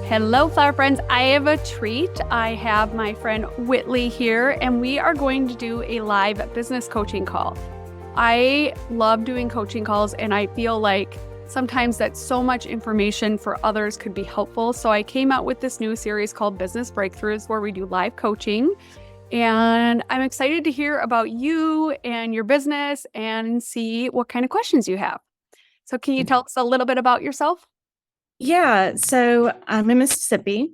Hello, flower friends. I have a treat. I have my friend Whitley here, and we are going to do a live business coaching call. I love doing coaching calls, and I feel like sometimes that so much information for others could be helpful. So I came out with this new series called Business Breakthroughs, where we do live coaching. And I'm excited to hear about you and your business and see what kind of questions you have. So can you tell us a little bit about yourself? Yeah, so I'm in Mississippi,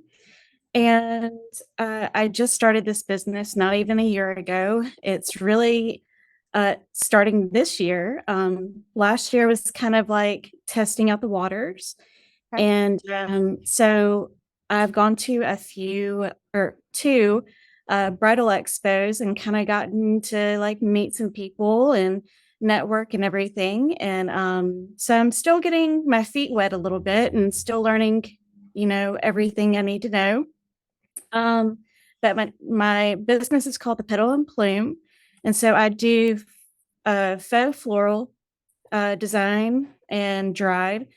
and I just started this business not even a year ago. It's really starting this year. Last year was kind of like testing out the waters. Okay. And so I've gone to a few or two bridal expos and kind of gotten to like meet some people and network and everything. And so I'm still getting my feet wet a little bit and still learning, everything I need to know. But my business is called the Petal and Plume. And so I do faux floral design and dried.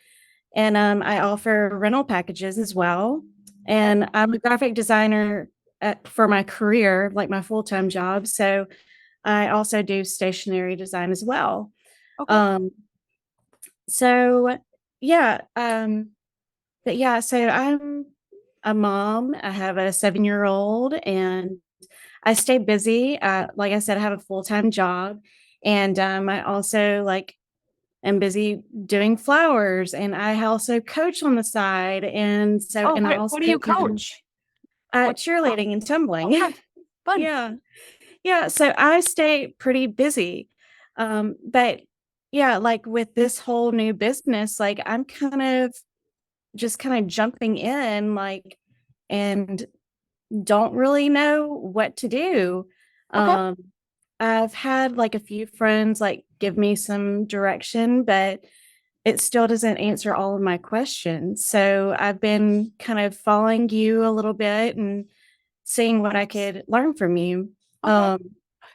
And I offer rental packages as well. And I'm a graphic designer for my career, like my full-time job. So I also do stationery design as well. Okay. So yeah, but yeah, so I'm a mom. I have a 7-year-old and I stay busy. Like I said, I have a full-time job, and I also am busy doing flowers, and I also coach on the side. And so, Oh, and I what also do you do coach? What? cheerleading and tumbling. Okay, fun. Yeah. Yeah. So I stay pretty busy. But yeah, like with this whole new business, like I'm kind of jumping in, and don't really know what to do. Okay. Um, I've had like a few friends like give me some direction, but it still doesn't answer all of my questions. So I've been kind of following you a little bit and seeing what I could learn from you. Okay.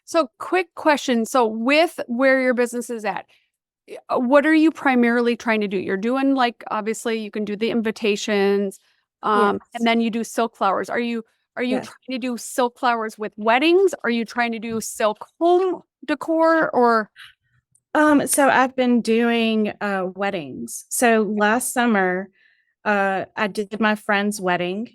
So quick question. So with where your business is at, what are you primarily trying to do? You're doing like, obviously you can do the invitations, Yes. and then you do silk flowers. Are you Yes. trying to do silk flowers with weddings? Are you trying to do silk home decor or? So I've been doing weddings. So last summer, I did my friend's wedding.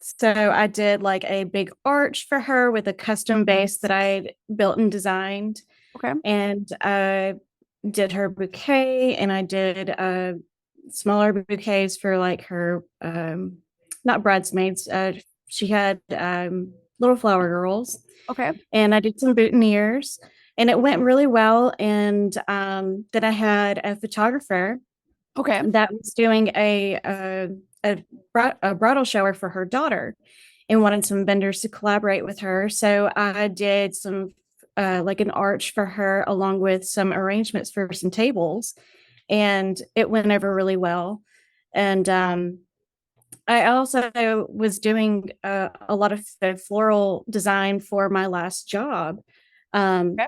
So I did like a big arch for her with a custom base that I built and designed, Okay. and did her bouquet, and I did smaller bouquets for like her not bridesmaids. She had little flower girls, Okay. and I did some boutonnieres, and it went really well. And then I had a photographer Okay. that was doing a bridal shower for her daughter and wanted some vendors to collaborate with her. So I did some like an arch for her along with some arrangements for some tables, and it went over really well. And I also was doing a lot of the floral design for my last job. Um, Okay.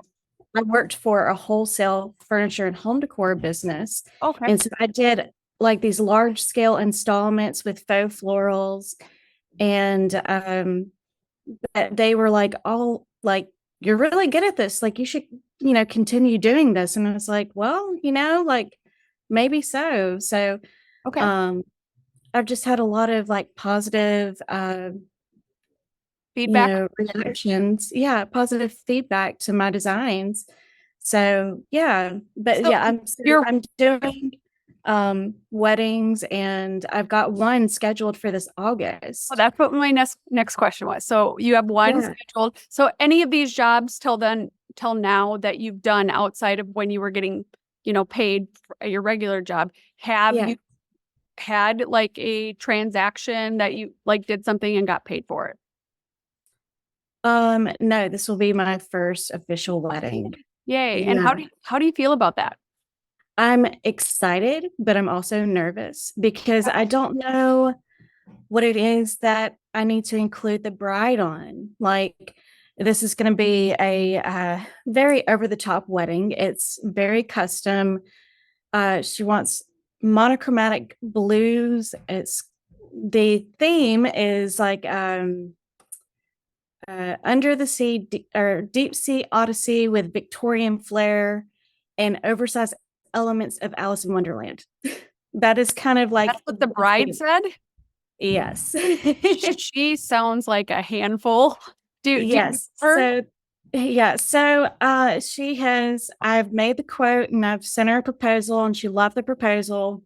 I worked for a wholesale furniture and home decor business. Okay. And so I did like these large scale installments with faux florals. And they were like, all like, you're really good at this. Like, you should, continue doing this. And I was like, well, like maybe so. So Okay. um, I've just had a lot of like positive Feedback. reactions. Yeah, positive feedback to my designs. So yeah, but So yeah, you're I'm doing weddings, and I've got one scheduled for this Well, August. that's what my next question was. So you have one Yeah. scheduled. So any of these jobs till now that you've done outside of when you were getting, paid for your regular job, have Yeah. you had like a transaction that you like did something and got paid for it? No, this will be my first official wedding. Yay. And Yeah. how do you feel about that? I'm excited, but I'm also nervous because I don't know what it is that I need to include the bride on. Like, this is going to be a very over the top wedding. It's very custom. She wants monochromatic blues. The theme is like under the sea or deep sea odyssey with Victorian flair and oversized elements of Alice in Wonderland. That is kind of like That's what the bride said. yes. She sounds like a handful. Do you know Yes. her? So yeah, so she has I've made the quote and I've sent her a proposal and she loved the proposal.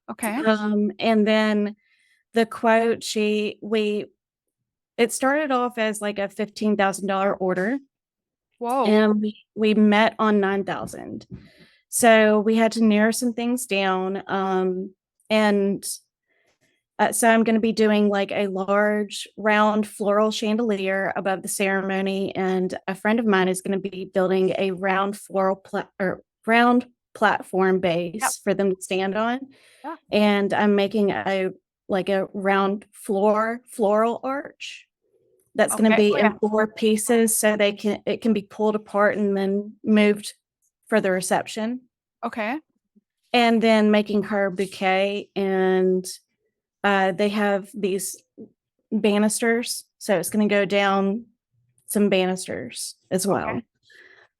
Okay. And then the quote it started off as like a $15,000 order Whoa. and we met on 9,000. So we had to narrow some things down. And so I'm going to be doing like a large round floral chandelier above the ceremony, and a friend of mine is going to be building a round round platform base Yep. for them to stand on. Yeah. And I'm making a round floral arch that's going to Okay. be Oh, yeah. in 4 pieces, so it can be pulled apart and then moved for the reception. Okay. And then making her bouquet, and they have these banisters, so it's going to go down some banisters as well.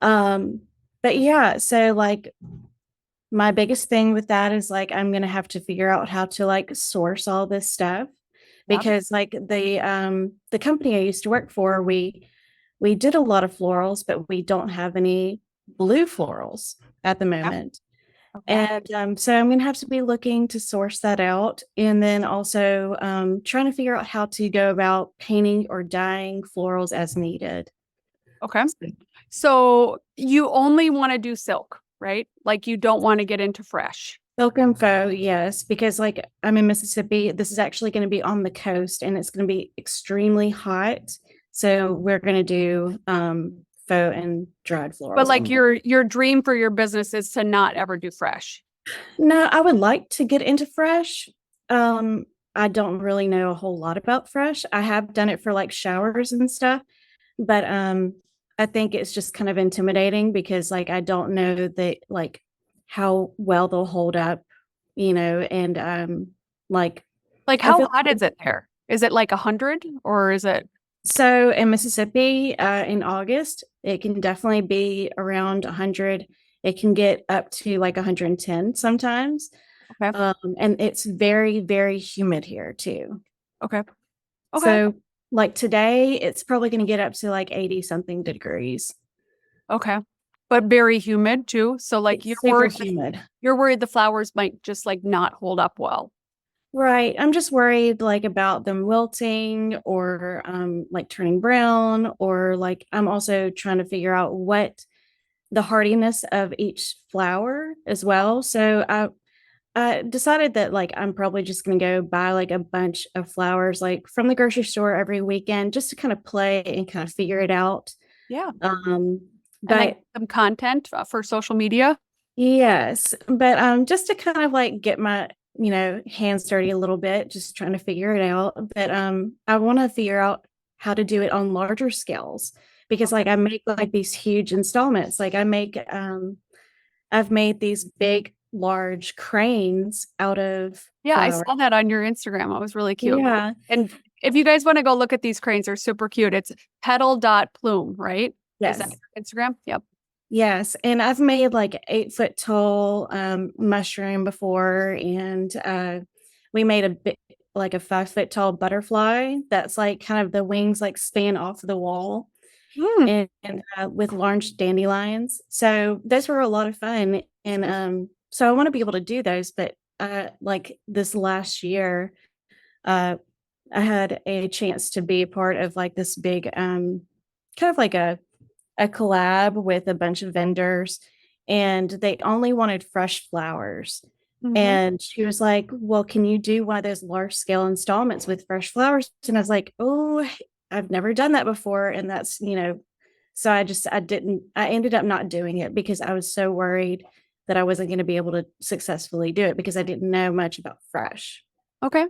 Okay. But yeah, so like my biggest thing with that is like I'm going to have to figure out how to like source all this stuff, Yep. because like the company I used to work for, we did a lot of florals, but we don't have any blue florals at the Yep. moment. Okay. And so I'm going to have to be looking to source that out. And then also trying to figure out how to go about painting or dyeing florals as needed. Okay. So you only want to do silk, right? Like you don't want to get into fresh. Silk and faux, yes, because like I'm in Mississippi. This is actually going to be on the coast and it's going to be extremely hot. So we're going to do faux and dried florals. But like your dream for your business is to not ever do fresh. No, I would like to get into fresh. I don't really know a whole lot about fresh. I have done it for like showers and stuff, but I think it's just kind of intimidating because like I don't know that like how well they'll hold up, and like Like I how feel hot is it there? Is it like 100 or is it? so in Mississippi, in August, it can definitely be around 100. It can get up to like 110 sometimes. Okay. And it's very, very humid here too. Okay. Okay. So like today, it's probably going to get up to like 80 something degrees. Okay. But very humid too. So like It's super humid. You're worried the flowers might just like not hold up well. Right. I'm just worried like about them wilting or like turning brown, or like I'm also trying to figure out what the hardiness of each flower as well. So I decided that like I'm probably just gonna go buy like a bunch of flowers like from the grocery store every weekend just to kind of play and kind of figure it out. Yeah. Um, And then but some content for social media. yes, but just to kind of like get my hands dirty a little bit, just trying to figure it out. But I want to figure out how to do it on larger scales, because like I make like these huge installments. Like I've made these big, large cranes out of Yeah, I flour. saw that on your Instagram. It was really cute. Yeah. And if you guys want to go look at these cranes, they're super cute. It's petal.plume, right? Is that Yes. your Instagram? Yep. Yes. And I've made like 8 foot tall mushroom before. And we made a bit like a 5 foot tall butterfly that's like kind of the wings like span off the wall, Hmm. and with large dandelions. So those were a lot of fun. And so I want to be able to do those. But like this last year, uh, I had a chance to be a part of like this big kind of like a collab with a bunch of vendors, and they only wanted fresh flowers. Mhm. And she was like, well, can you do one of those large scale installments with fresh flowers? And I was like, oh, I've never done that before. And that's, so I ended up not doing it because I was so worried that I wasn't going to be able to successfully do it because I didn't know much about fresh. Okay.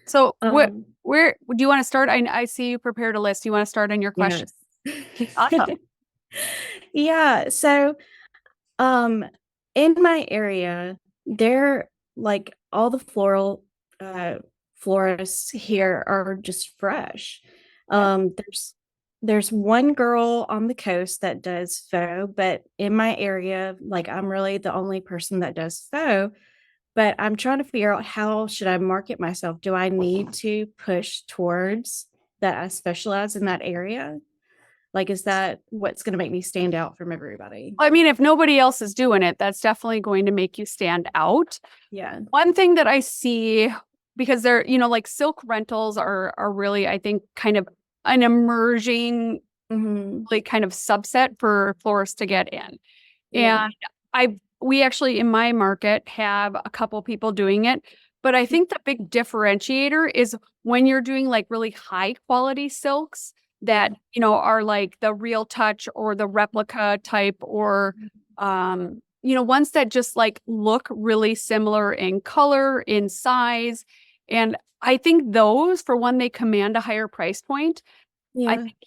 So Um, where do you want to start? I see you prepared a list. You want to start on your question? yes. Awesome. Yeah. So, in my area, there like all the uh florists here are just fresh. Yeah. There's one girl on the coast that does faux, but in my area, like I'm really the only person that does faux. But I'm trying to figure out how should I market myself? Do I need to push towards that I specialize in that area? Like, is that what's going to make me stand out from everybody? I mean, if nobody else is doing it, that's definitely going to make you stand out. Yeah. One thing that I see, because they're, like silk rentals are really, I think, kind of an emerging, Hmm. like kind of subset for florists to get in. Yeah. And we actually in my market have a couple people doing it. But I think the big differentiator is when you're doing like really high quality silks that, Yeah. are like the real touch or the replica type or, ones that just like look really similar in color, in size. And I think those, for one, they command a higher price point. I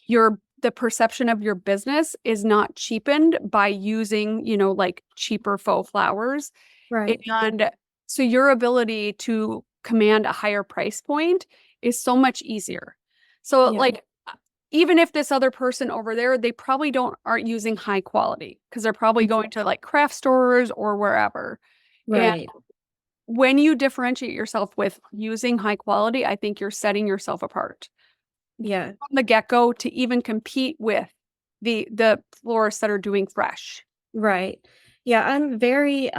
Yeah. think the perception of your business is not cheapened by using, like cheaper faux flowers. Right. And so your ability to command a higher price point is so much easier. So Yeah. like even if this other person over there, they probably aren't using high quality because they're probably going to like craft stores or wherever. And Right. when you differentiate yourself with using high quality, I think you're setting yourself apart Yeah. from the get-go to even compete with the florists that are doing fresh. Right. Yeah, I'm very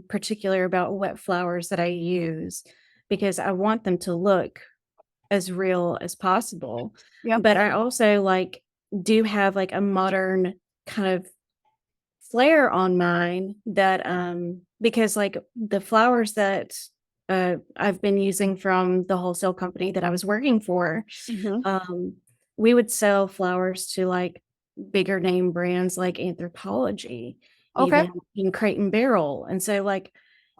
particular about what flowers that I use because I want them to look as real as possible. Yep. But I also like do have like a modern kind of flair on mine that because like the flowers that I've been using from the wholesale company that I was working for, Hmm. um we would sell flowers to like bigger name brands like Anthropology, Okay. even in Crate and Barrel. And so like,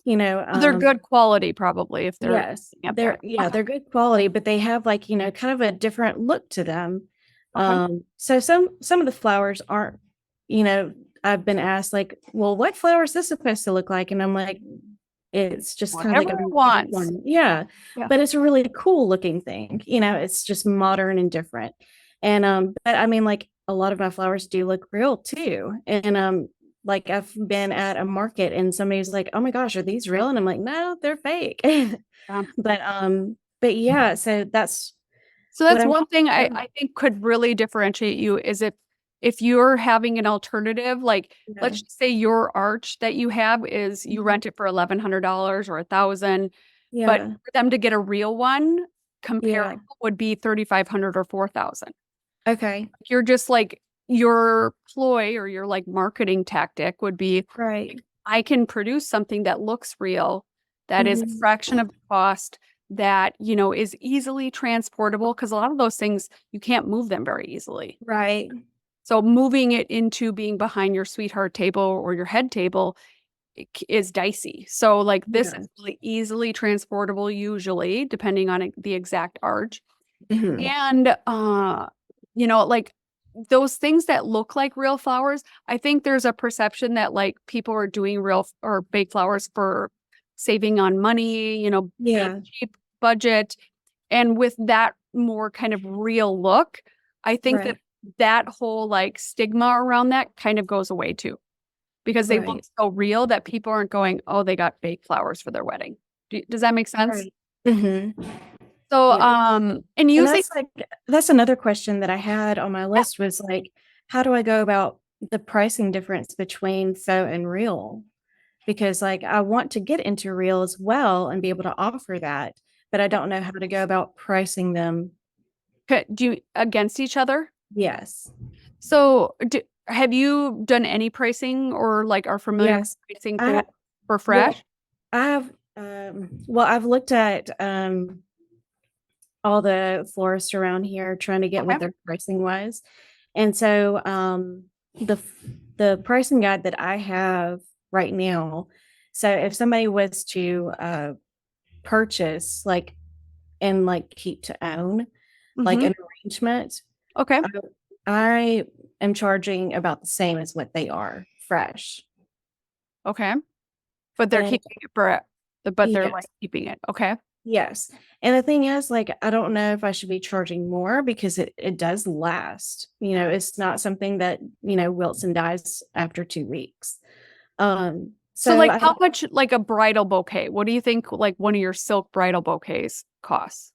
you know, They're good quality probably if they're yes, up there. Okay. they're good quality, but they have like, kind of a different look to them. Okay. So some of the flowers aren't, you know, I've been asked like, well, what flower is this supposed to look like? And I'm like, it's just kind of Whatever like a it modern wants. one. Yeah. Yeah. But it's a really cool looking thing. It's just modern and different. And but I mean like a lot of my flowers do look real too. And like I've been at a market and somebody's like, "Oh my gosh, are these real?" And I'm like, "No, they're fake." But yeah, so that's So what that's I one thing yeah, I think could really differentiate you is if you're having an alternative, like yeah, let's just say your arch that you have is you rent it for $1,100 or 1,000, but yeah, for them to get a real one, yeah. comparable would be 3,500 or 4,000. Okay. You're just like your ploy or your like marketing tactic would be Right. like, I can produce something that looks real, that is a Mhm. fraction of the cost, that, is easily transportable because a lot of those things you can't move them very easily. Right. So moving it into being behind your sweetheart table or your head table is dicey. So like this Yeah. is really easily transportable usually, depending on the exact arch. Mhm. And like those things that look like real flowers, I think there's a perception that like people are doing real or fake flowers for saving on money, being Yeah. cheap budget. And with that more kind of real look, I think that Right. that whole like stigma around that kind of goes away too, because they look Right. so real that people aren't going, oh, they got fake flowers for their wedding. Does that make sense? Right. Mhm. So, Yeah. and And usually, that's another question that I had on my yeah. list was like, how do I go about the pricing difference between faux and real? Because like I want to get into real as well and be able to offer that, but I don't know how to go about pricing them. Do you against each other? Yes. So, have you done any pricing or like are familiar with Yes. pricing I for well, fresh? I've looked at all the florists around here trying to get Okay. what their pricing was. And so the the pricing guide that I have right now, so if somebody was to purchase like and like keep to own like Mm-hmm. an arrangement, Okay. I, I am charging about the same as what they are fresh. Okay. But they're And keeping it for it. but they're like Yes. keeping it. Okay. Yes. And the thing is, like, I don't know if I should be charging more because it does last. It's not something that, wilts and dies after 2 weeks. So So like I how much like a bridal bouquet? What do you think like one of your silk bridal bouquets costs?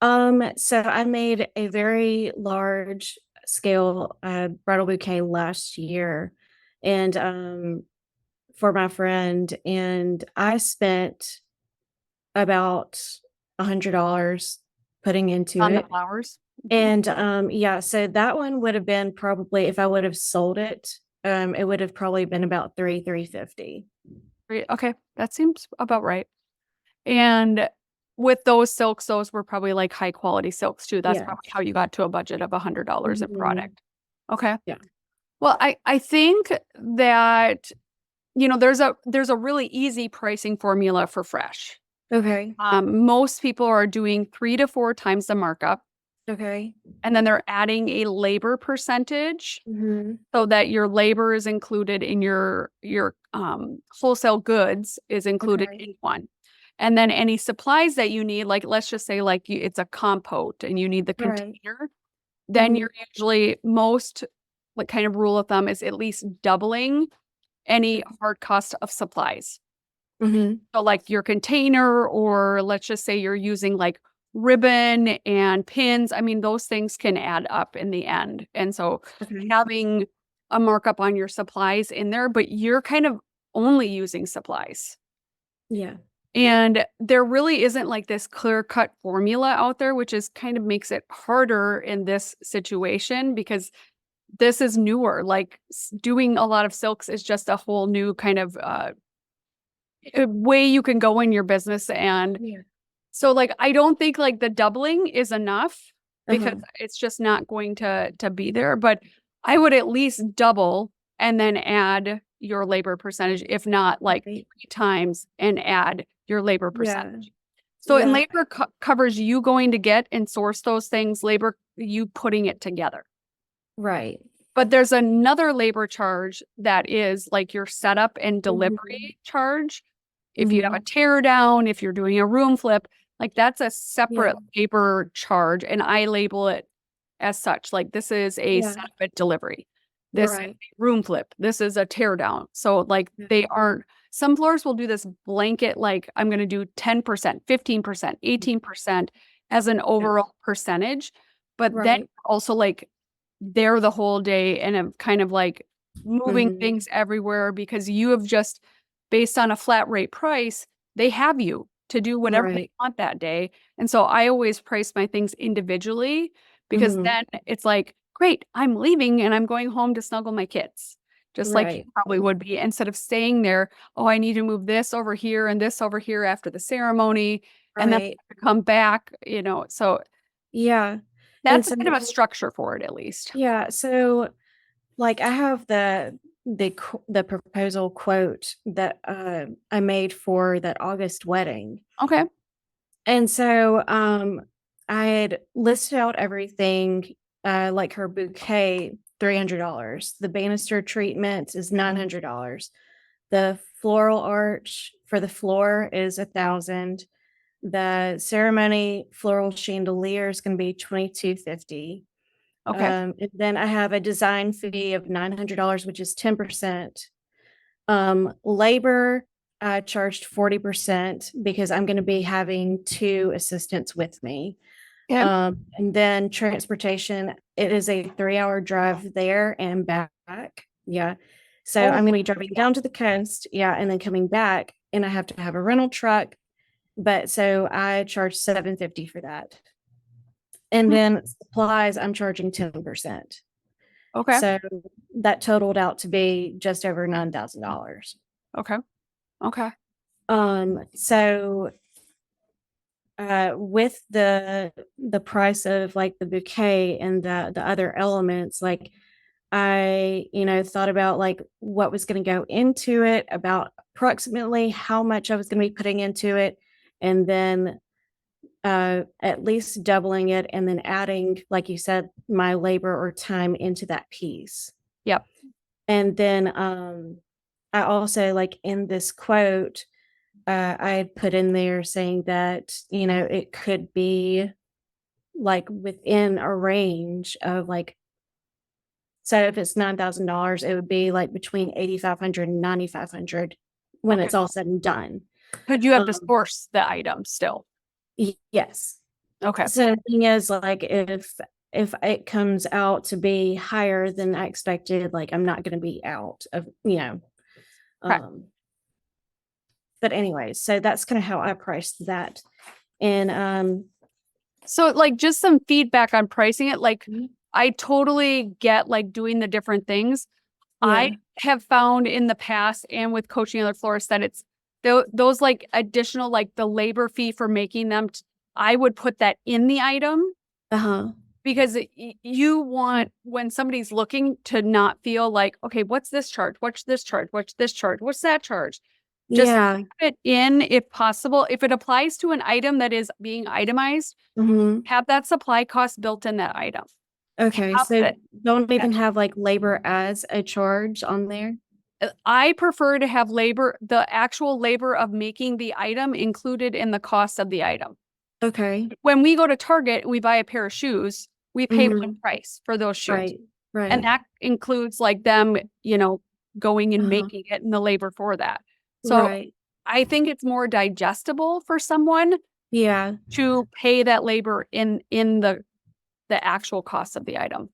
so I made a very large scale bridal bouquet last year and for my friend, and I spent about $100 putting into On the it. flowers? Mhm. And yeah, so that one would have been probably if I would have sold it, it would have probably been about 350. Great. Okay, that seems about right. And with those silks, those were probably like high quality silks too. That's Yes. probably how you got to a budget of $100 in Mhm. product. Okay. Yeah. Well, I think that there's a really easy pricing formula for fresh. Okay. Most people are doing 3 to 4 times the markup, Okay. and then they're adding a labor percentage Mhm. so that your labor is included in your wholesale goods is included Okay. in one. And then any supplies that you need, like let's just say like it's a compote and you need the Right. container, then Mhm. you're usually most like kind of rule of thumb is at least doubling any hard cost of supplies. Mhm. So like your container, or let's just say you're using like ribbon and pins. I mean, those things can add up in the end. And so Okay. having a markup on your supplies in there, but you're kind of only using supplies. Yeah. And there really isn't like this clear cut formula out there, which is kind of makes it harder in this situation because this is newer. Like doing a lot of silks is just a whole new kind of way you can go in your business. And Yeah. so like I don't think like the doubling is enough because Uh-huh. it's just not going to be there, but I would at least double and then add your labor percentage, if not like Right. 3 times and add your labor Yeah. percentage. So and Yeah. labor covers you going to get and source those things, labor you putting it together. Right. But there's another labor charge that is like your setup and Mhm. delivery charge. If you have a Mhm. tear down, if you're doing a room flip, like that's a Yeah. separate labor charge. And I label it as such. Like this is a Yeah. setup and delivery. This is a Right. room flip. This is a tear down. So like Yeah. they aren't, some floors will do this blanket, like I'm going to do 10%, 15%, 18% as an Yeah. overall percentage. But then Right. also like there the whole day and I'm kind of like moving Mhm. things everywhere because you have just based on a flat rate price, they have you to do whatever they Right. want that day. And so I always price my things individually because Mhm. then it's like, great, I'm leaving and I'm going home to snuggle my kids, just like you Right. probably would be instead of staying there. Oh, I need to move this over here and this over here after the ceremony. And then I Right. have to come back, so Yeah. And that's so kind of a structure for it at least. yeah, so like I have the proposal quote that I made for that August wedding. Okay. And so I had listed out everything like her bouquet $300. The banister treatment is $900. The floral arch for the floor is 1,000. The ceremony floral chandelier is going to be 2250. Okay. And then I have a design fee of $900, which is 10%. Labor, I charged 40% because I'm going to be having two assistants with me. Yeah. And then transportation, it is a 3-hour drive there and back. Yeah. So Oh, I'm going to be driving down to the coast. Yeah. And then coming back, and I have to have a rental truck. But so I charge 750 for that. And hmm, then supplies, I'm charging 10%. okay. So that totaled out to be just over $9,000. Okay. Okay. So with the price of like the bouquet and the other elements, like I, thought about like what was going to go into it, about approximately how much I was going to be putting into it, and then at least doubling it and then adding, like you said, my labor or time into that piece. Yep. And then I also like in this quote, I had put in there saying that, it could be like within a range of like, so if it's $9,000, it would be like between 8,500 and 9,500 when Okay. it's all said and done. Could you have to Um, source the item still? yes. Okay. So the thing is, like, if it comes out to be higher than I expected, like I'm not going to be out of, Okay. um, but anyway, so that's kind of how I priced that. And So like just some feedback on pricing it. Like Mhm. I totally get like doing the different things. I Yeah. have found in the past and with coaching other florists that it's those like additional, like the labor fee for making them. I would put that in the item Uh-huh. because you want when somebody's looking to not feel like, okay, what's this charge? What's this charge? What's this charge? What's that charge? Just Yeah. put it in if possible. If it applies to an item that is being itemized, Hmm. have that supply cost built in that item. Okay. Have So it. don't even have like labor as a charge on there. I prefer to have labor, the actual labor of making the item included in the cost of the item. Okay. When we go to Target, we buy a pair of shoes, we pay one Hmm. price for those shoes. Right. And Right. that includes like them, going and Uh-huh. making it and the labor for that. So Right. I think it's more digestible for someone Yeah. to pay that labor in the actual cost of the item.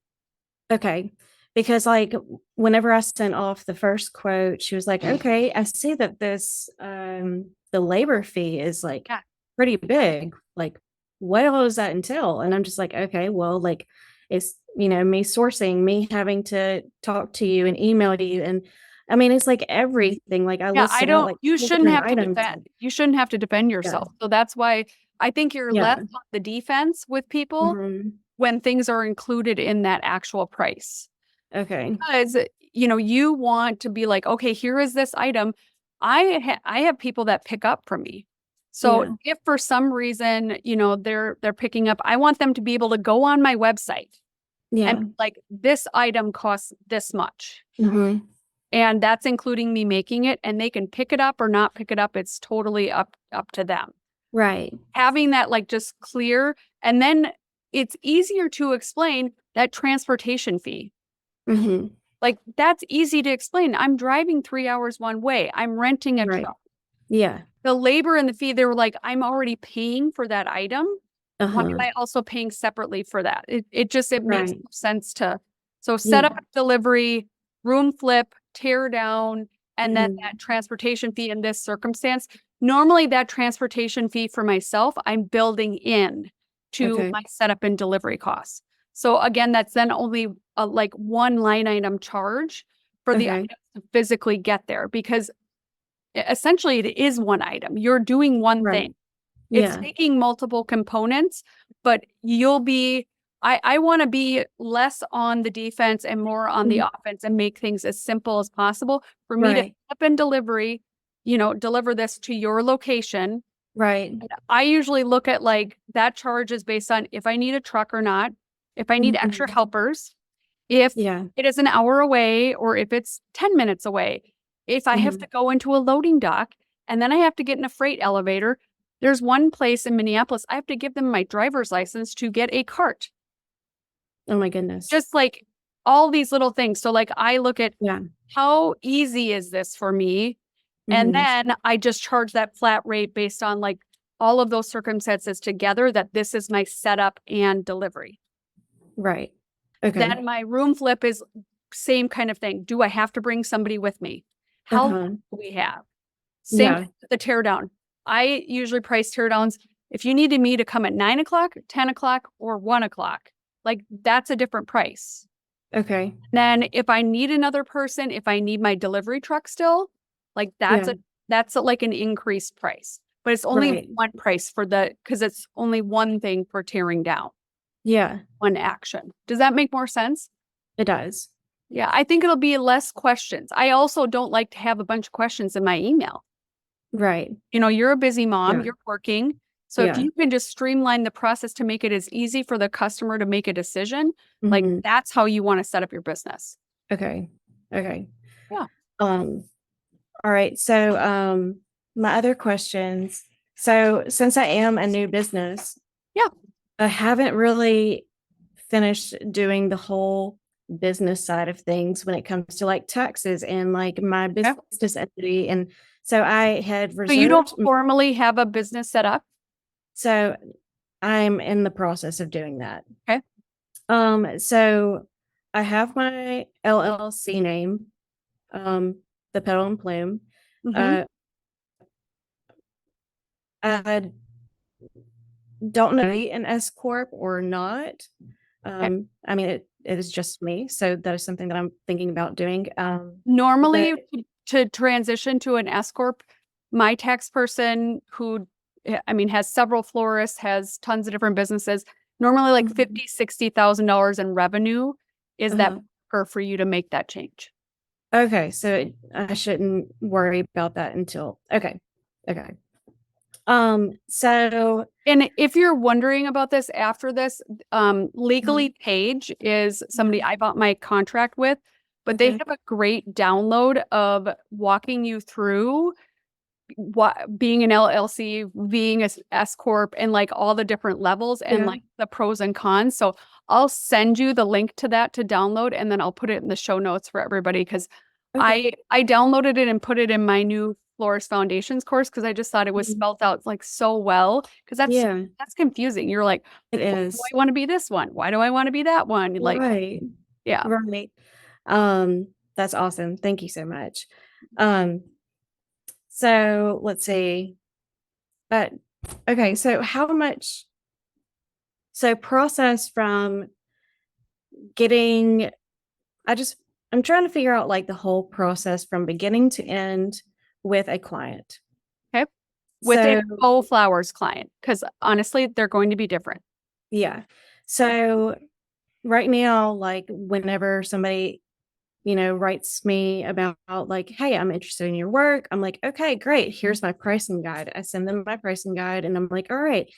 Okay. Because like whenever I sent off the first quote, she was like, "Okay, I see that this the labor fee is like Yeah. pretty big. Like what all does that entail?" And I'm just like, "Okay, well, like it's, me sourcing, me having to talk to you and email to you, and I mean it's like everything. Like I Yeah, I listed out don't like you 10 shouldn't different have to items. defend. You shouldn't have to defend Yeah. yourself. So that's why I think you're less Yeah. on the defense with people Hmm. when things are included in that actual price. Okay. Because, you want to be like, okay, here is this item. I have people that pick up from me. So Yeah. if for some reason, they're picking up, I want them to be able to go on my website and Yeah. like this item costs this much. Hmm. And that's including me making it, and they can pick it up or not pick it up. It's totally up to them. Right. Having that like just clear, and then it's easier to explain that transportation fee. Hmm. Like that's easy to explain. I'm driving 3 hours one way. I'm renting a Right. truck. Yeah. The labor and the fee, they were like, I'm already paying for that item. Why am Uh-huh. I also paying separately for that? It makes Right. no sense to. So set up Yeah. delivery, room flip, tear down, and then Mhm. that transportation fee in this circumstance. Normally that transportation fee for myself, I'm building in to Okay. my setup and delivery costs. So again, that's then only like one line item charge for the Okay. items to physically get there because essentially it is one item. You're doing one Right. thing. It's Yeah. taking multiple components, but I want to be less on the defense and more on the Mhm. offense and make things as simple as possible for me to Right. up and delivery, deliver this to your location. Right. I usually look at like that charge is based on if I need a truck or not, if I need extra Mhm. helpers, if Yeah. it is an hour away or if it's 10 minutes away, if I have to Mhm. go into a loading dock and then I have to get in a freight elevator, there's one place in Minneapolis, I have to give them my driver's license to get a cart. Oh my goodness. Just like all these little things. So like I look at Yeah. how easy is this for me? And Mhm. then I just charge that flat rate based on like all of those circumstances together that this is my setup and delivery. Right. Okay. Then my room flip is same kind of thing. Do I have to bring somebody with me? How long Uh-huh. do we have? Same Yeah. thing with the tear down. I usually price tear downs. If you needed me to come at 9 o'clock, 10 o'clock, or 1 o'clock, like that's a different price. Okay. Then if I need another person, if I need my delivery truck still, like Yeah. like an increased price. But it's only Right. one price because it's only one thing for tearing down, Yeah. one action. Does that make more sense? It does. Yeah, I think it'll be less questions. I also don't like to have a bunch of questions in my email. Right. You're a busy mom, Yeah. you're working. So if Yeah. you can just streamline the process to make it as easy for the customer to make a decision, like Mhm. that's how you want to set up your business. Okay. Okay. Yeah. All right. So, my other questions. So since I am a new business, Yeah. I haven't really finished doing the whole business side of things when it comes to like taxes and like my Okay. business entity. And so I had So you don't reserved, formally have a business set up? so I'm in the process of doing that. Okay. So I have my LLC name, the Petal and Plume. Mm-hmm. Uh, I don't know an S corp or not. Okay. I mean, it is just me, so that is something that I'm thinking about doing. Normally, But to transition to an S corp, my tax person who, I mean, has several florists, has tons of different businesses, normally like Mhm. $50,000-$60,000 in revenue is that Uh-huh. for you to make that change. Okay, so I shouldn't worry about that until okay. So And if you're wondering about this after this, Mhm. Legally Page is somebody I bought my contract with, but they Okay. have a great download of walking you through what being an LLC, being a S corp, and like all the different levels and Yeah. like the pros and cons. So I'll send you the link to that to download, and then I'll put it in the show notes for everybody because Okay. I downloaded it and put it in my new Florist Foundations course because I just thought it was Mhm. spelled out like so well because Yeah, that's confusing. You're like, it why do is. I want to be this one? Why do I want to be that one? Like, Right. yeah. Right. That's awesome. Thank you so much. Um, so let's see. But okay, so how much so process from getting I'm trying to figure out like the whole process from beginning to end with a client. Okay. With a So faux flowers client, because honestly, they're going to be different. yeah. So right now, like whenever somebody, writes me about like, hey, I'm interested in your work, I'm like, okay, great. Here's my pricing guide. I send them my pricing guide and I'm like, all right,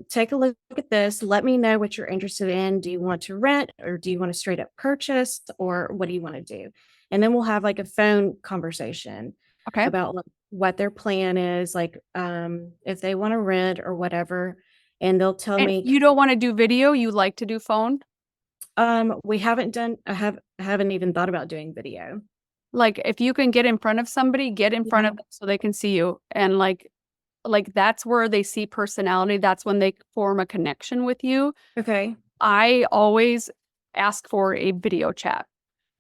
take a look at this. Let me know what you're interested in. Do you want to rent or do you want to straight up purchase or what do you want to do? And then we'll have like a phone conversation Okay. about like, what their plan is, like if they want to rent or whatever. And they'll tell And me, you don't want to do video, you like to do phone? we haven't done, I haven't even thought about doing video. Like if you can get in front of somebody, get in front Yeah. of them so they can see you. And like that's where they see personality. That's when they form a connection with you. Okay. I always ask for a video chat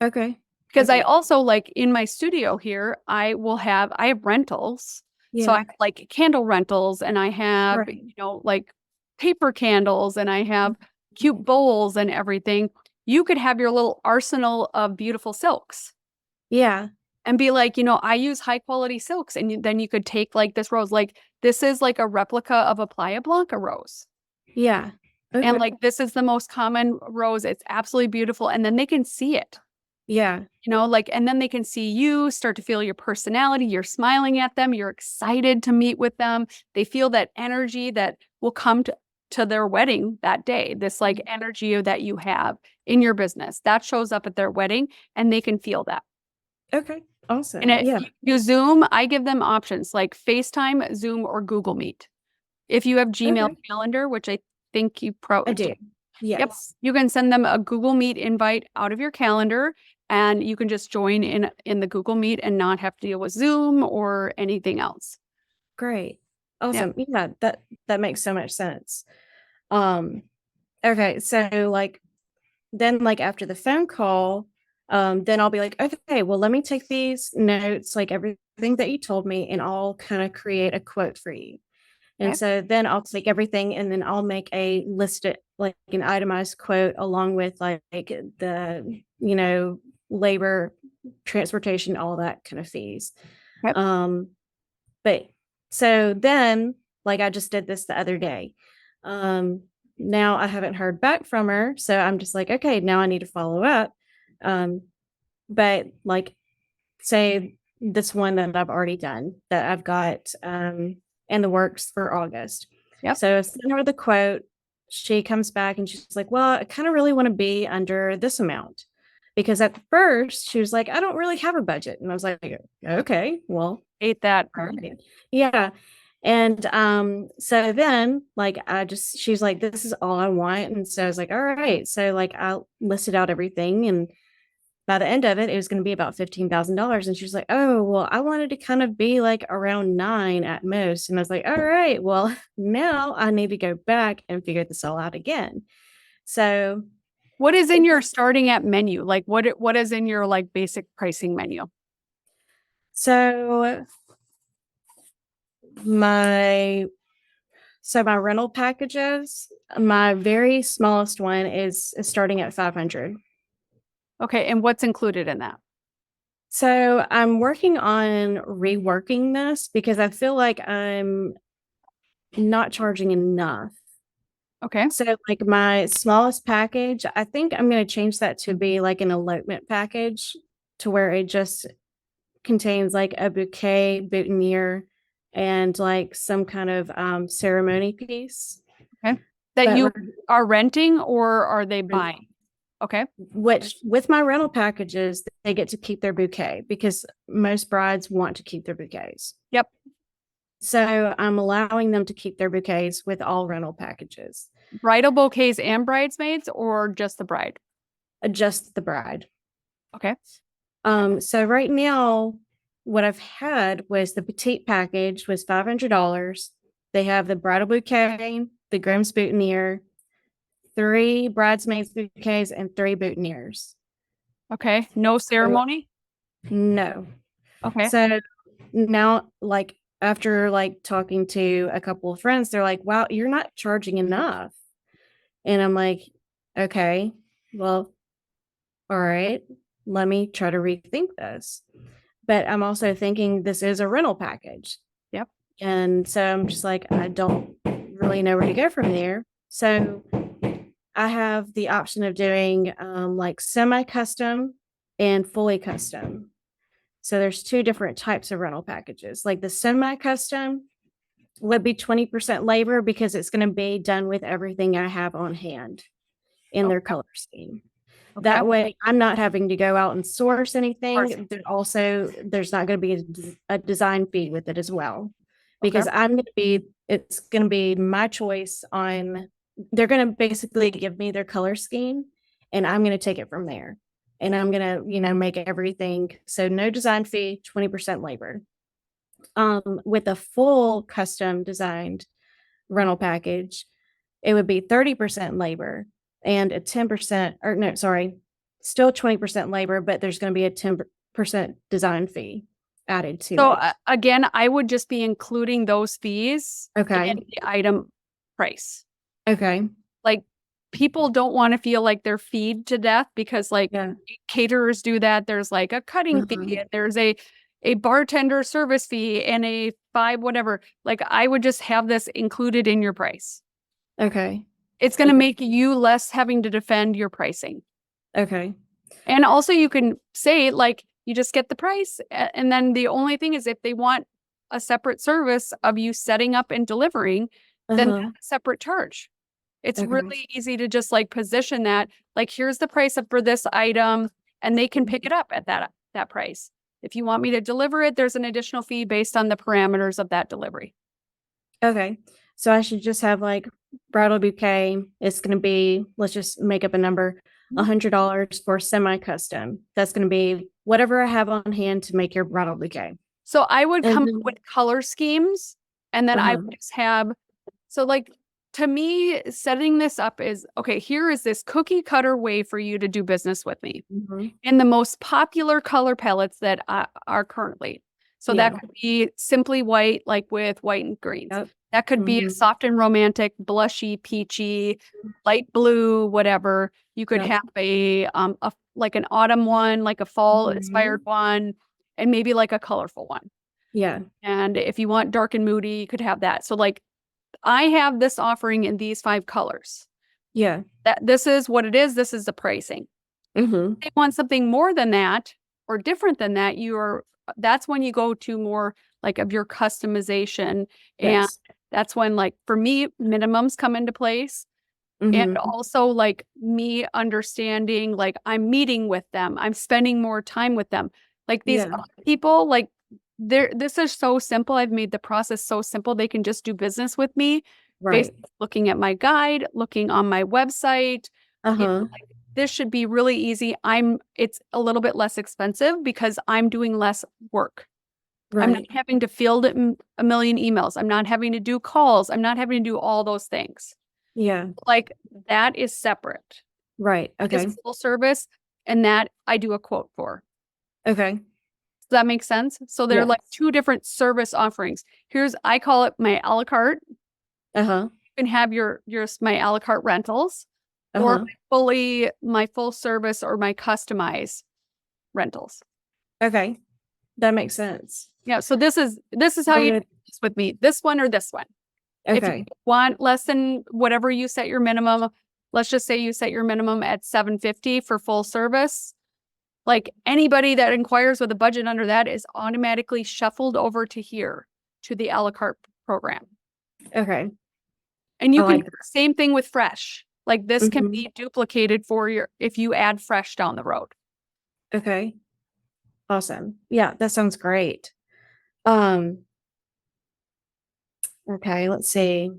Okay. because I Okay. also like in my studio here, I have rentals. So I Yeah. have like candle rentals and I have, Right. like paper candles and I have cute bowls and everything. You could have your little arsenal of beautiful silks Yeah. and be like, I use high quality silks. And then you could take like this rose, like this is like a replica of a Playa Blanca rose. Yeah. And Okay. like this is the most common rose. It's absolutely beautiful. And then they can see it, Yeah. like, and then they can see you start to feel your personality. You're smiling at them. You're excited to meet with them. They feel that energy that will come to their wedding that day. This like energy that you have in your business that shows up at their wedding and they can feel that. Okay. And Awesome. it, Yeah. you do Zoom, I give them options like FaceTime, Zoom, or Google Meet. If you have Gmail Okay. Calendar, which I think you I probably, do. yep, Yes. you can send them a Google Meet invite out of your calendar, and you can just join in the Google Meet and not have to deal with Zoom or anything else. Great. Yeah. Awesome. Yeah, that makes so much sense. Um, okay, so like then like after the phone call, then I'll be like, okay, well, let me take these notes, like everything that you told me, and I'll kind of create a quote for you. And Okay. so then I'll take everything and then I'll make a listed like an itemized quote along with like the, labor, transportation, all that kind of fees. Yep. Um, but so then like I just did this the other day. Um, Now I haven't heard back from her. So I'm just like, okay, now I need to follow up. Um, but like say this one that I've already done that I've got in the works for August. Yep. So I sent her the quote. She comes back and she's like, well, I kind of really want to be under this amount. Because at first she was like, I don't really have a budget. And I was like, okay, well, Ate that. Right. Yeah. And so then like she's like, this is all I want. And so I was like, all right. So like I listed out everything, and by the end of it, it was going to be about $15,000. And she was like, oh, well, I wanted to kind of be like around 9 at most. And I was like, all right, well, now I need to go back and figure this all out again. So What is in your starting at menu? Like what is in your like basic pricing menu? so my my rental packages, my very smallest one is starting at 500. Okay, and what's included in that? So I'm working on reworking this because I feel like I'm not charging enough. Okay. So like my smallest package, I think I'm going to change that to be like an elopement package, to where it just contains like a bouquet, boutonniere, and like some kind of ceremony piece. Okay. That But you are renting or are they rental. buying? Okay. Which with my rental packages, they get to keep their bouquet because most brides want to keep their bouquets. Yep. So I'm allowing them to keep their bouquets with all rental packages. Bridal bouquets and bridesmaids or just the bride? Just the bride. Okay. So right now, what I've had was the petite package was $500. They have the bridal bouquet, the groom's boutonniere, 3 bridesmaids bouquets, and 3 boutonnieres. Okay. No ceremony? No. Okay. So now, like after like talking to a couple of friends, they're like, wow, you're not charging enough. And I'm like, okay, well, all right, let me try to rethink this. But I'm also thinking this is a rental package. Yep. And so I'm just like, I don't really know where to go from there. So I have the option of doing like semi-custom and fully custom. So there's 2 different types of rental packages. Like the semi-custom would be 20% labor because it's going to be done with everything I have on hand in their color scheme. Okay. That way I'm not having to go out and source anything. Also, there's not going to be a design fee with it as well, because it's going to be my choice on, they're going to basically give me their color scheme and I'm going to take it from there. And I'm going to, make everything. So no design fee, 20% labor. With a full custom designed rental package, it would be 30% labor and a 10%, or no, sorry, still 20% labor, but there's going to be a 10% design fee added to So it. again, I would just be including those fees Okay. in the item price. Okay. Like people don't want to feel like they're feed to death because like caterers do that. There's like a cutting fee and there's a bartender service fee and a 5 whatever. Like I would just have this included in your price. Okay. It's going to make you less having to defend your pricing. Okay. And also you can say like you just get the price and then the only thing is if they want a separate service of you setting up and delivering, then that's a separate charge. It's really easy to just like position that like here's the price for this item and they can pick it up at that price. If you want me to deliver it, there's an additional fee based on the parameters of that delivery. Okay. So I should just have like bridal bouquet. It's going to be, let's just make up a number, $100 for semi-custom. That's going to be whatever I have on hand to make your bridal bouquet. So I would come up with color schemes and then I would just have, so like to me, setting this up is, okay, here is this cookie cutter way for you to do business with me in the most popular color palettes that are currently. So that could be simply white, like with white and greens. That could be a soft and romantic, blushy, peachy, light blue, whatever. You could have a like an autumn one, like a fall inspired one, and maybe like a colorful one. Yeah. And if you want dark and moody, you could have that. So like I have this offering in these 5 colors. Yeah. This is what it is. This is the pricing. If they want something more than that or different than that, that's when you go to more like of your customization. And that's when like for me, minimums come into place. And also like me understanding, like I'm meeting with them. I'm spending more time with them. Like these people, like this is so simple. I've made the process so simple. They can just do business with me based Right. on looking at my guide, looking on my website. Uh-huh. Like, this should be really easy. It's a little bit less expensive because I'm doing less work. I'm not Right. having to field a million emails. I'm not having to do calls. I'm not having to do all those things. Yeah. Like, that is separate. Right. That is Okay. full service, and that I do a quote for. Okay. Does that make sense? So they're Yes. like two different service offerings. I call it my a la carte. Uh-huh. You can have my a la carte rentals, or Uh-huh. my full service or my customized rentals. Okay. That makes sense. Yeah. So this is how So you do it- this with me. This one or this one. If you okay. want less than whatever you set your minimum, let's just say you set your minimum at $750 for full service. Like, anybody that inquires with a budget under that is automatically shuffled over to here, to the a la carte program. Okay. And I you can like do the same thing with fresh. Like, this can Mhm. be duplicated if you add fresh down the road. Okay. Awesome. Yeah, that sounds great. Um, okay, let's see.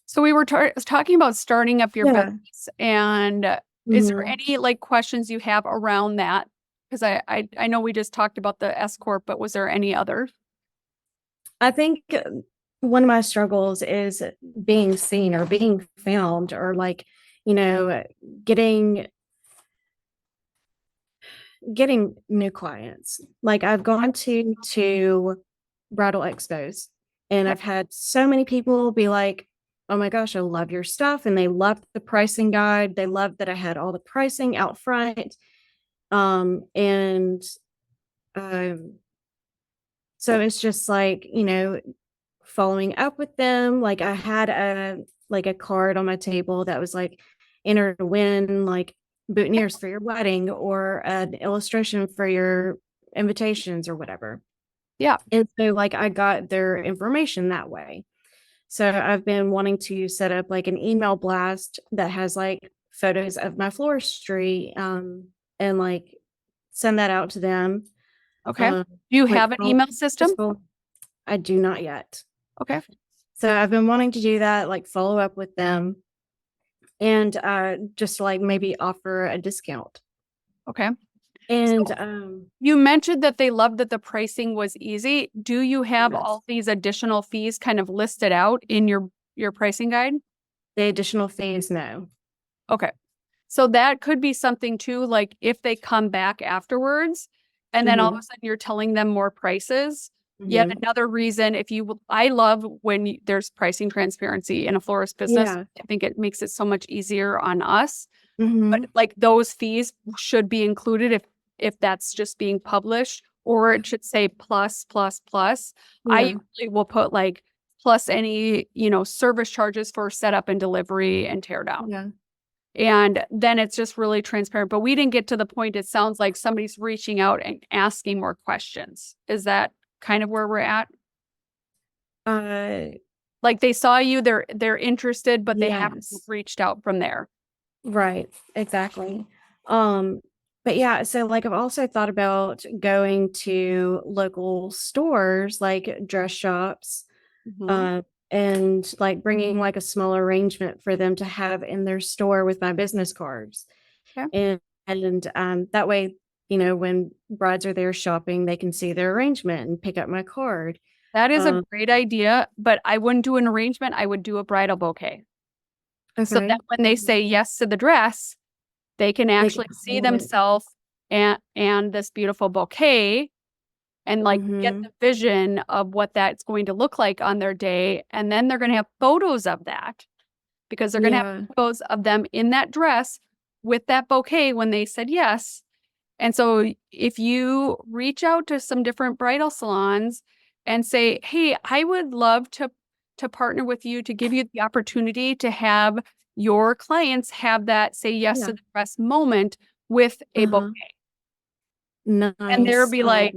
So we were talking about starting up your Yeah. business, and is there Mhm. any like questions you have around that? Because I know we just talked about the S corp, but was there any other? I think one of my struggles is being seen or being found or like, you know, getting getting new clients. Like I've gone to Bridal Expos and Okay. I've had so many people be like, "Oh my gosh, I love your stuff." And they loved the pricing guide. They loved that I had all the pricing out front. And um so it's just like, following up with them. Like I had a card on my table that was like enter to win like boutonnieres for your wedding or an illustration for your invitations or whatever. Yeah. And so like I got their information that way. So I've been wanting to set up like an email blast that has like photos of my floristry and like send that out to them. Okay. Um Do you like have an email system? I do not yet. Okay. So I've been wanting to do that, like follow up with them and just like maybe offer a discount. Okay. And So you mentioned that they loved that the pricing was easy. Do you have yes, all these additional fees kind of listed out in your pricing guide? the additional fees, no. Okay. So that could be something too, like if they come back afterwards and then all of Hmm. a sudden you're telling them more prices. Yet Hmm. another reason, I love when there's pricing transparency in a florist business. Yeah. I think it makes it so much easier on us. But Hmm. like, those fees should be included if that's just being published, or it should say plus, plus, plus. I Yeah. usually will put like plus any, service charges for setup and delivery and tear down. Yeah. And then it's just really transparent. But we didn't get to the point. It sounds like somebody's reaching out and asking more questions. Is that kind of where we're at? Uh, Like, they saw you, they're interested, but they haven't yes. reached out from there. Right. Exactly. Um, but yeah, so like I've also thought about going to local stores like dress shops Mhm. uh, and like bringing like a small arrangement for them to have in their store with my business cards. Okay. And that way, when brides are there shopping, they can see their arrangement and pick up my card. That is a Um, great idea, but I wouldn't do an arrangement. I would do a bridal bouquet. So that okay. when they say yes to the dress, they can They can actually see hold it. themselves and this beautiful bouquet and like get Hmm. the vision of what that's going to look like on their day. And then they're going to have photos of that because they're going to have Yeah. photos of them in that dress with that bouquet when they said yes. And so if you reach out to some different bridal salons and say, "Hey, I would love to partner with you to give you the opportunity to have your clients have that say yes Yeah. to the dress moment with a Uh-huh. bouquet." And they'll Nice. be like,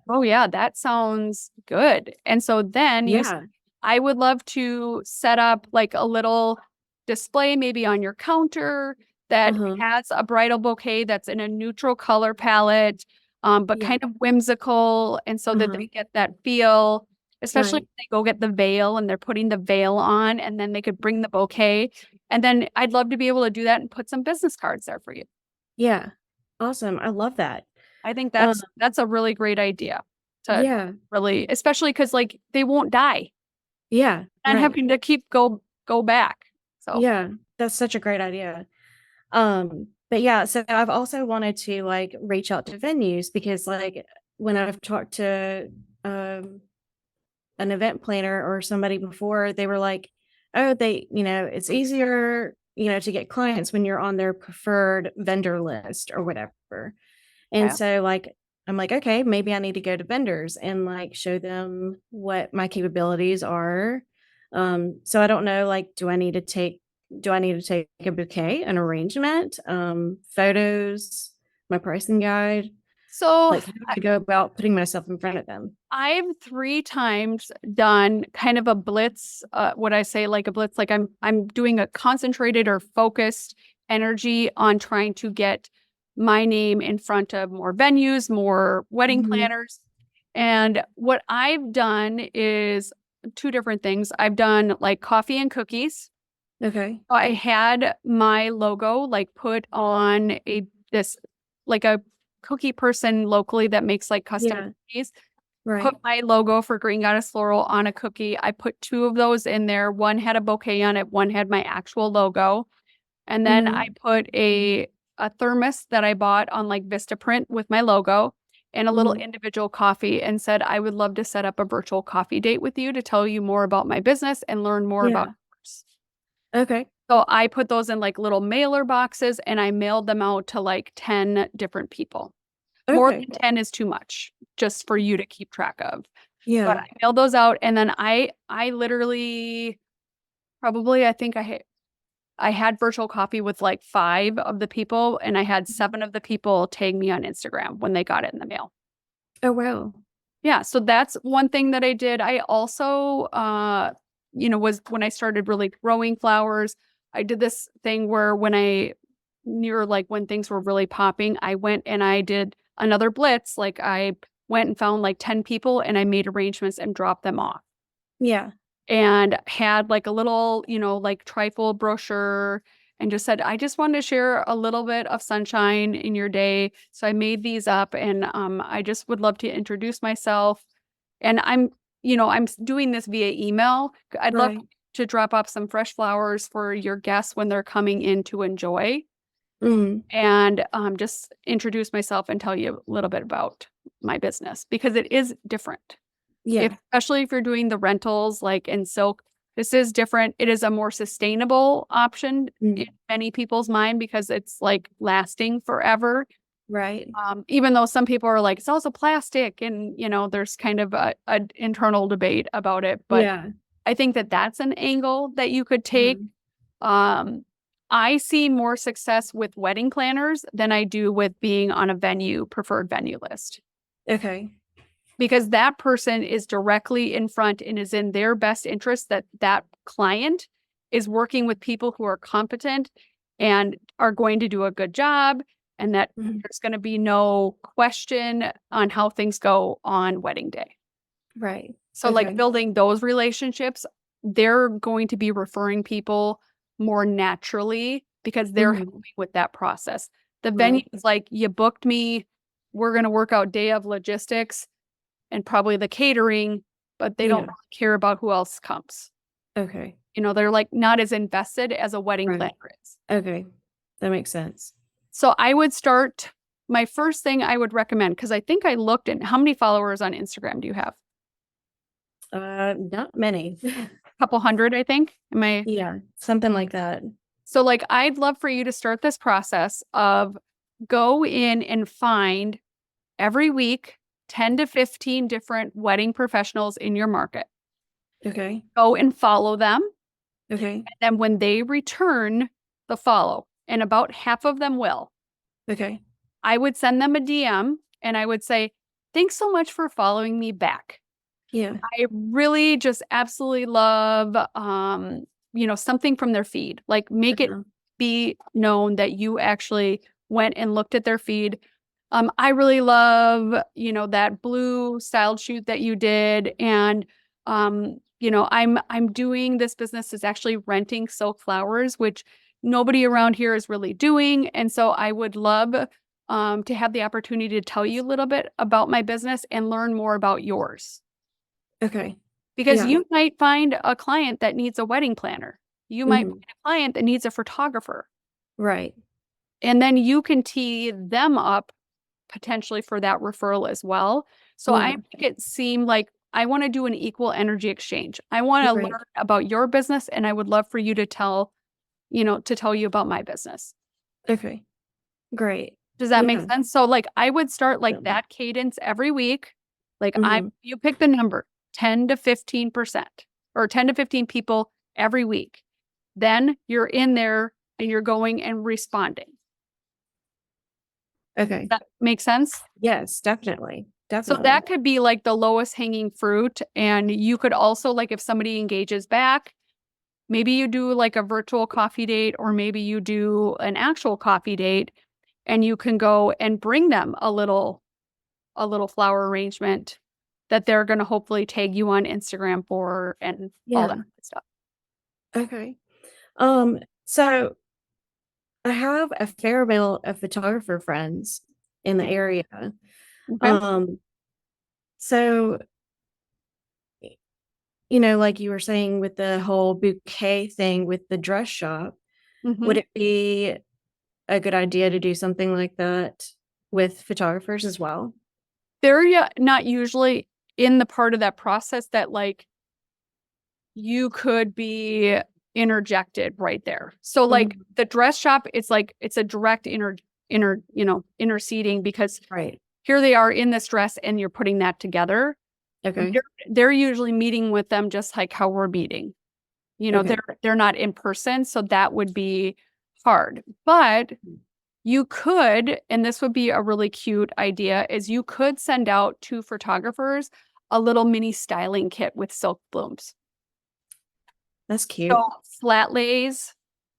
"Oh yeah, that sounds good." And so then Yeah. I would love to set up like a little display maybe on your counter that Uh-huh. has a bridal bouquet that's in a neutral color palette. but Yeah. kind of whimsical. And so that Uh-huh. they get that feel, especially Right. if they go get the veil and they're putting the veil on, and then they could bring the bouquet. And then I'd love to be able to do that and put some business cards there for you. Yeah. Awesome. I love that. I think Um, that's a really great idea to yeah. really, especially because like they won't die Yeah. and Right. having to keep go back. So Yeah. That's such a great idea. But yeah, so I've also wanted to like reach out to venues because like when I've talked to um an event planner or somebody before, they were like, oh, it's easier, to get clients when you're on their preferred vendor list or whatever. And yeah. so like I'm like, okay, maybe I need to go to vendors and like show them what my capabilities are. So I don't know, like, do I need to take a bouquet, an arrangement, photos, my pricing guide? So Like, how do I go about putting myself in front of them? I've 3 times done kind of a blitz, what I say like a blitz, like I'm doing a concentrated or focused energy on trying to get my name in front of more venues, more wedding Mhm. planners. And what I've done is 2 different things. I've done like coffee and cookies. Okay. I had my logo like put on this like a cookie person locally that makes like custom Yeah. cookies, put Right. my logo for Green Goddess Floral on a cookie. I put 2 of those in there. One had a bouquet on it, one had my actual logo. And then I Mhm. put a thermos that I bought on like Vistaprint with my logo and a little Mhm. individual coffee and said, I would love to set up a virtual coffee date with you to tell you more about my business and learn more about Yeah. yours. Okay. So I put those in like little mailer boxes and I mailed them out to like 10 different people. More Okay. than 10 is too much just for you to keep track of. But Yeah. I mailed those out and then I literally probably I had virtual coffee with like 5 of the people and I had 7 of the people tag me on Instagram when they got it in the mail. Oh, wow. Yeah, so that's one thing that I did. I also was when I started really growing flowers, I did this thing where near like when things were really popping, I went and I did another blitz. Like I went and found like 10 people and I made arrangements and dropped them off Yeah. and had like a little, like trifle brochure and just said, I just wanted to share a little bit of sunshine in your day. So I made these up and I just would love to introduce myself. And I'm doing this via email. I'd love Right. to drop off some fresh flowers for your guests when they're coming in to enjoy Mhm. and just introduce myself and tell you a little bit about my business because it is different. Yeah. Especially if you're doing the rentals like in silk, this is different. It is a more sustainable option in Mm. many people's mind because it's like lasting forever. Right. Even though some people are like, it's also plastic and, there's kind of a internal debate about it. But Yeah. I think that that's an angle that you could take. Mhm. Um, I see more success with wedding planners than I do with being on a preferred venue list Okay. because that person is directly in front and is in their best interest that that client is working with people who are competent and are going to do a good job and that Mhm. there's going to be no question on how things go on wedding day. Right. So like Okay. building those relationships, they're going to be referring people more naturally because they're Mhm. helping with that process. The venue Right. is like, you booked me, we're going to work out day of logistics and probably the catering, but they don't Yeah. really care about who else comes. Okay. They're like not as invested as a wedding Right. planner is. Okay. That makes sense. So I would start my first thing I would recommend because I think I looked at how many followers on Instagram do you have? Not many. A couple hundred, I think. Am I Yeah, something like that. so like I'd love for you to start this process of go in and find every week 10 to 15 different wedding professionals in your market. Okay. Go and follow them. Okay. Then when they return the follow, and about half of them will, Okay. I would send them a DM and I would say, thanks so much for following me back. Yeah. I really just absolutely love, something from their feed. Like make it Uh-huh. be known that you actually went and looked at their feed. I really love, that blue styled shoot that you did. And, I'm doing this business is actually renting silk flowers, which nobody around here is really doing. And so I would love, to have the opportunity to tell you a little bit about my business and learn more about yours. Okay. Because Yeah. you might find a client that needs a wedding planner. You might Mhm. find a client that needs a photographer. Right. And then you can tee them up potentially for that referral as well. So I Yeah. make it seem like I want to do an equal energy exchange. I want to Right. learn about your business and I would love for you to tell you about my business. Okay. Great. Does that make Yeah. sense? So like I would start like Um, that cadence every week. Like mhm. you pick the number 10 to 15% or 10 to 15 people every week. Then you're in there and you're going and responding. Does Okay. that make sense? Yes, definitely. So Definitely. that could be like the lowest hanging fruit. And you could also, like, if somebody engages back, maybe you do like a virtual coffee date, or maybe you do an actual coffee date and you can go and bring them a little flower arrangement that they're going to hopefully tag you on Instagram for and all that Yeah. stuff. Okay. So I have a fair amount of photographer friends in the area. Okay. Um, so like you were saying with the whole bouquet thing with the dress shop, Hmm. would it be a good idea to do something like that with photographers as well? They're not usually in the part of that process that like you could be interjected right there. So like Mhm. the dress shop, it's a direct interceding because Right. here they are in this dress and you're putting that together. Okay. They're usually meeting with them just like how we're meeting. Okay. They're not in person, so that would be hard. But you could, and this would be a really cute idea, is you could send out to photographers a little mini styling kit with silk blooms. That's So cute. flat lays,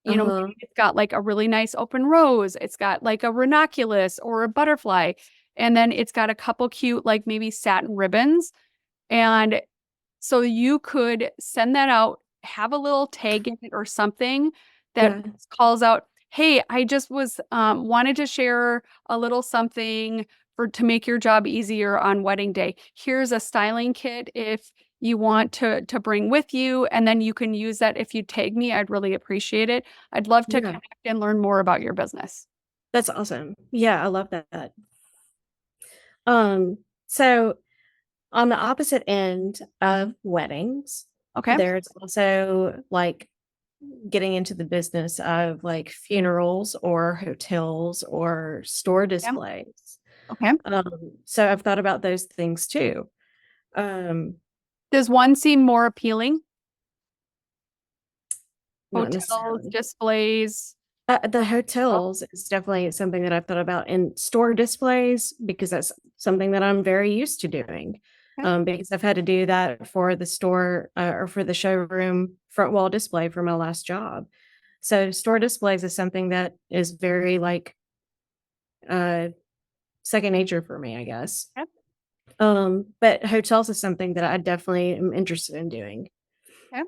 Uh-huh. maybe it's got like a really nice open rose. It's got like a ranunculus or a butterfly. And then it's got a couple cute, like maybe satin ribbons. And so you could send that out, have a little tag in it or something that Yeah. calls out, hey, I just was wanted to share a little something to make your job easier on wedding day. Here's a styling kit if you want to bring with you, and then you can use that if you tag me. I'd really appreciate it. I'd love to Yeah. connect and learn more about your business. That's awesome. Yeah, I love that. Um, so on the opposite end of weddings, Okay. there's also like getting into the business of like funerals or hotels or store Yeah. displays. Okay. So I've thought about those things too. Um, Does one seem more appealing? Not Hotels, necessarily. displays. The Oh, hotels is definitely something that I've thought about in store displays because that's something that I'm very used to doing. okay. Because I've had to do that for the store or for the showroom front wall display for my last job. So store displays is something that is very like uh, second nature for me, I guess. Okay. But hotels is something that I definitely am interested in doing. Okay.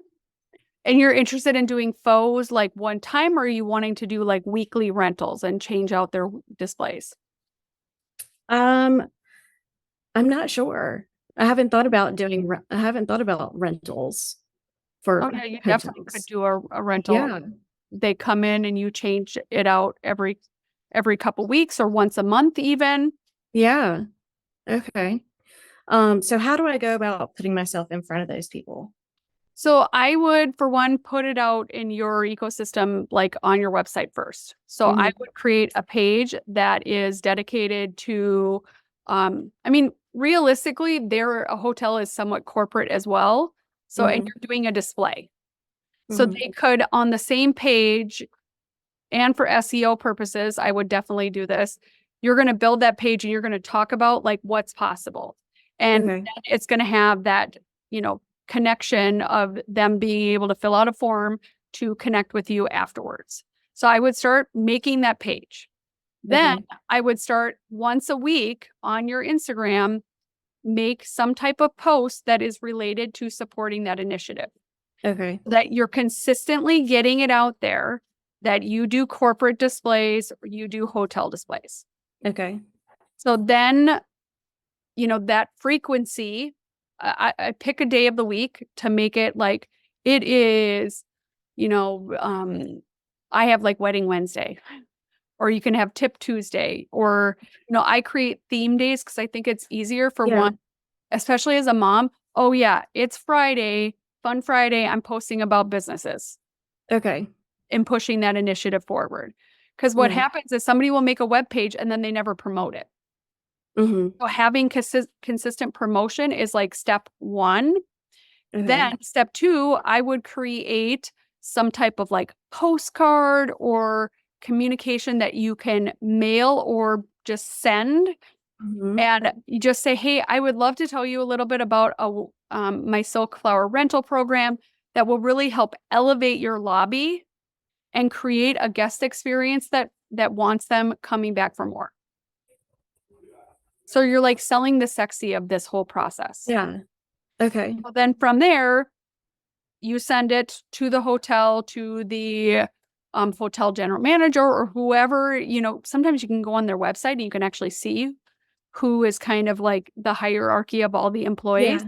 And you're interested in doing faux like one time, or are you wanting to do like weekly rentals and change out their displays? Um, I'm not sure. I haven't thought about rentals Oh for yeah, you definitely could hotels. do a rental. Yeah. They come in and you change it out every couple weeks or once a month even. Yeah. Okay. So how do I go about putting myself in front of those people? So I would, for one, put it out in your ecosystem, like on your website first. So I Mhm. would create a page that is dedicated to, I mean, realistically, a hotel is somewhat corporate as well. So, and Mhm. you're doing a display. So Mhm. they could on the same page, and for SEO purposes, I would definitely do this. You're going to build that page and you're going to talk about like what's possible. And Okay. then it's going to have that, connection of them being able to fill out a form to connect with you afterwards. So I would start making that page. Then I would start once a week on your Instagram, make some type of post that is related to supporting that initiative. Okay. That you're consistently getting it out there, that you do corporate displays or you do hotel displays. Okay. So then, that frequency, I pick a day of the week to make it like it is, I have like Wedding Wednesday, or you can have Tip Tuesday, or, I create theme days because I think it's easier for one, especially as a mom. Oh, yeah, it's Friday, Fun Friday. I'm posting about businesses. Okay. And pushing that initiative forward. Because what happens is somebody will make a web page and then they never promote it. So having consistent promotion is like step one. Then step two, I would create some type of like postcard or communication that you can mail or just send. And you just say, hey, I would love to tell you a little bit about my silk flower rental program that will really help elevate your lobby and create a guest experience that wants them coming back for more. So you're like selling the sexy of this whole process. Yeah. Okay. Well, then from there, you send it to the hotel, to the hotel general manager or whoever. Sometimes you can go on their website and you can actually see who is kind of like the hierarchy of all the employees.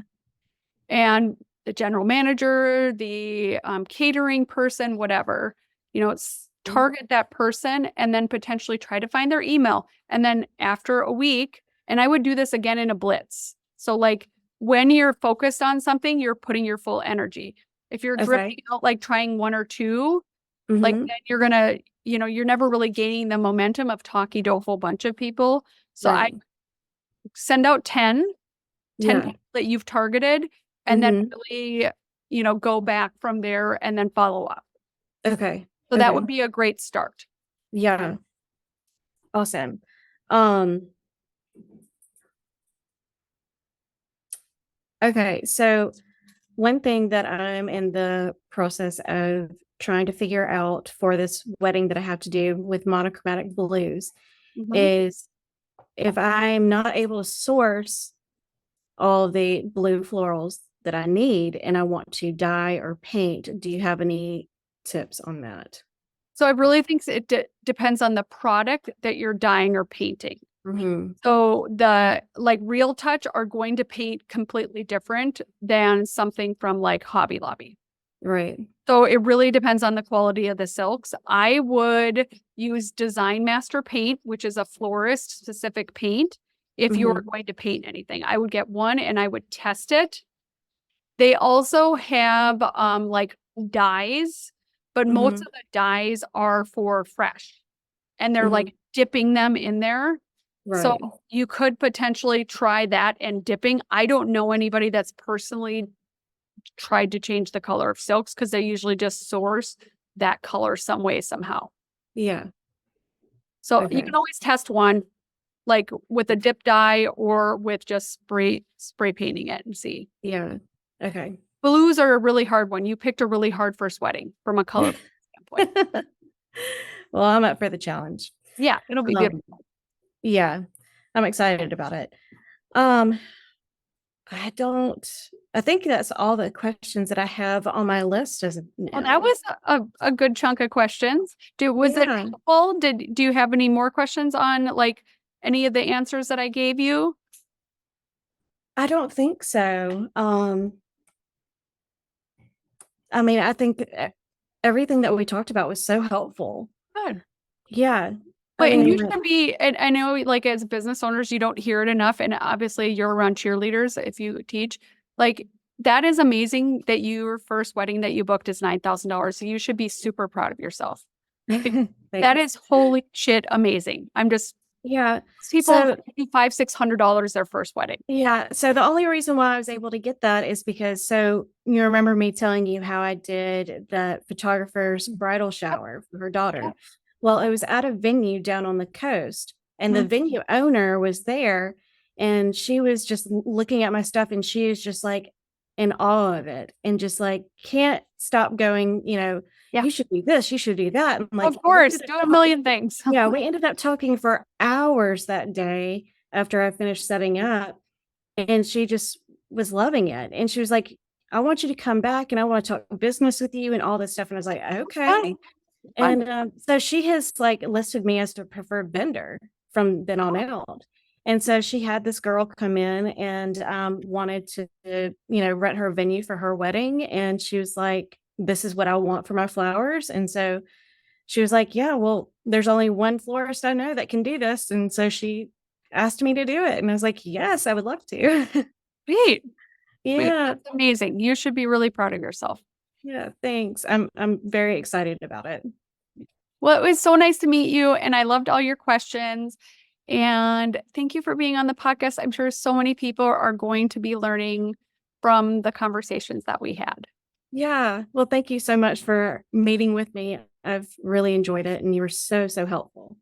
And the general manager, the catering person, whatever. It's target that person and then potentially try to find their email. And then after a week, and I would do this again in a blitz. So like when you're focused on something, you're putting your full energy. If you're drifting out, like trying one or two, like then you're going to, you're never really gaining the momentum of talking to a whole bunch of people. So I send out 10 people that you've targeted and then really, go back from there and then follow up. Okay. So that would be a great start. Yeah. Awesome. Okay. So one thing that I'm in the process of trying to figure out for this wedding that I have to do with monochromatic blues is if I'm not able to source all the blue florals that I need and I want to dye or paint, do you have any tips on that? So I really think it depends on the product that you're dyeing or painting. So the like Real Touch are going to paint completely different than something from like Hobby Lobby. Right. So it really depends on the quality of the silks. I would use Design Master paint, which is a florist specific paint. If you were going to paint anything, I would get one and I would test it. They also have like dyes, but most of the dyes are for fresh and they're like dipping them in there. So you could potentially try that and dipping. I don't know anybody that's personally tried to change the color of silks because they usually just source that color some way, somehow. Yeah. So you can always test one like with a dip dye or with just spray painting it and see. Yeah. Okay. Blues are a really hard one. You picked a really hard first wedding from a color standpoint. Well, I'm up for the challenge. Yeah, it'll be beautiful. Yeah, I'm excited about it. I think that's all the questions that I have on my list as of now. Well, that was a good chunk of questions. Was it helpful? Do you have any more questions on like any of the answers that I gave you? I don't think so. I mean, I think everything that we talked about was so helpful. Good. Yeah. But and you should be, and I know like as business owners, you don't hear it enough. And obviously you're around cheerleaders if you teach. Like that is amazing that your first wedding that you booked is $9,000. So you should be super proud of yourself. That is holy shit amazing. I'm just people $500-$600 their first wedding. Yeah. So the only reason why I was able to get that is because you remember me telling you how I did the photographer's bridal shower for her daughter. Well, it was at a venue down on the coast and the venue owner was there and she was just looking at my stuff and she was just like, in awe of it and just like can't stop going, Yeah. you should do this, you should do that. And like, Of course, do a million things. yeah, we ended up talking for hours that day after I finished setting up. And she just was loving it. And she was like, I want you to come back and I want to talk business with you and all this stuff. And I was like, okay. Fun. And so she has like listed me as the preferred vendor from then on out. And so she had this girl come in and wanted to, rent her venue for her wedding. And she was like, this is what I want for my flowers. And so she was like, yeah, well, there's only one florist I know that can do this. And so she asked me to do it. And I was like, yes, I would love to. Sweet. Yeah. That's amazing. You should be really proud of yourself. Yeah. Thanks. I'm very excited about it. Well, it was so nice to meet you, and I loved all your questions. And thank you for being on the podcast. I'm sure so many people are going to be learning from the conversations that we had. Yeah. Well, thank you so much for meeting with me. I've really enjoyed it and you were so, so helpful.